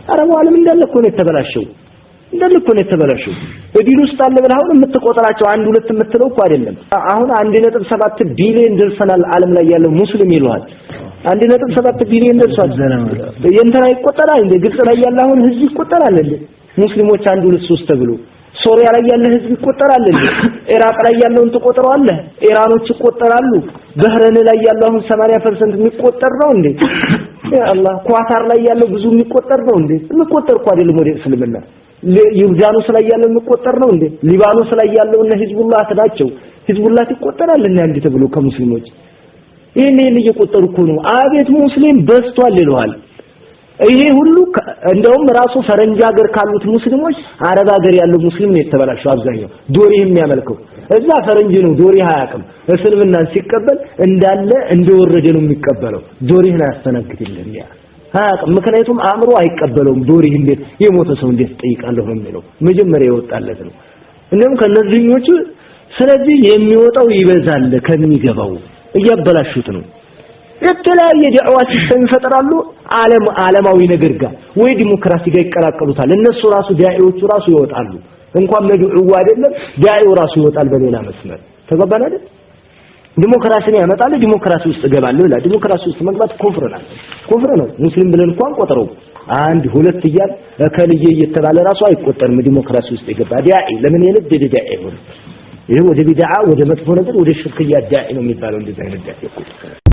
አረቡ ዓለም እንዳለ እኮ ነው የተበላሸው በዲን ውስጥ አለ ብለህ አሁን የምትቆጥራቸው አንድ ሁለት የምትለው እኮ አይደለም አሁን 1.7 ቢሊዮን ደርሰናል ዓለም ላይ ያለው ሙስሊም ይሏል 1.7 ቢሊዮን ደርሷል የእንትና ይቆጠራል እንደ ግብጽ ላይ ያለ አሁን ህዝብ ይቆጠራል እንዴ ሙስሊሞች 1 2 3 ተብሎ ሶሪያ ላይ ያለ ህዝብ ይቆጠራል እንዴ ኢራቅ ላይ ያለውን ተቆጥረዋለህ ኢራኖች ይቆጠራሉ ባህረን ላይ ያለው አሁን 80% የሚቆጠር ነው እንዴ ያ አላህ ኳታር ላይ ያለው ብዙ የሚቆጠር ነው እንዴ የሚቆጠር እኮ አይደለም ወደ እስልምና ዮርዳኖስ ላይ ያለው የሚቆጠር ነው እንዴ ሊባኖስ ላይ ያለው እነ ሂዝቡላህ ናቸው ሂዝቡላህ ይቆጠራል እና እንዴ ተብሎ ከሙስሊሞች ይሄን እየቆጠሩ እኮ ነው አቤት ሙስሊም በዝቷል ይለዋል ይሄ ሁሉ እንደውም ራሱ ፈረንጅ ሀገር ካሉት ሙስሊሞች አረብ ሀገር ያለው ሙስሊም ነው የተበላሸው አብዛኛው ዶሪ የሚያመልከው እዛ ፈረንጅ ነው ዶሪ አያውቅም እስልምናን ሲቀበል እንዳለ እንደወረደ ነው የሚቀበለው ዶሪህን አያስተናግድልም ያ ምክንያቱም አእምሮ አይቀበለውም ዶሪህ እንዴት የሞተ ሰው እንዴት ጠይቃለሁ ነው የሚለው መጀመሪያ ይወጣለት ነው እንደውም ከነዚህኞቹ ስለዚህ የሚወጣው ይበዛል ከሚገባው እያበላሹት ነው የተለያየ ዳዕዋ ሲስተም ይፈጥራሉ ዓለማዊ ነገር ጋር ወይ ዲሞክራሲ ጋር ይቀላቀሉታል እነሱ ራሱ ዳዒዎቹ ራሱ ይወጣሉ እንኳን መድዑ አይደለም ዳዒው ራሱ ይወጣል በሌላ መስመር ተገባን አይደል ዲሞክራሲን ያመጣል ዲሞክራሲ ውስጥ ገባለሁ ይላል ዲሞክራሲ ውስጥ መግባት ኩፍር ነው ሙስሊም ብለን እንኳን ቆጥረው አንድ ሁለት ይያል ከልዬ እየተባለ ራሱ አይቆጠርም ዲሞክራሲ ውስጥ ይገባ ዳዒ ለምን የለደ ዳዒ ሆነ ይሄ ወደ ቢድዓ ወደ መጥፎ ነገር ወደ ሽርክያ ዳዒ ነው የሚባለው እንደዛ አይነት ዳዒ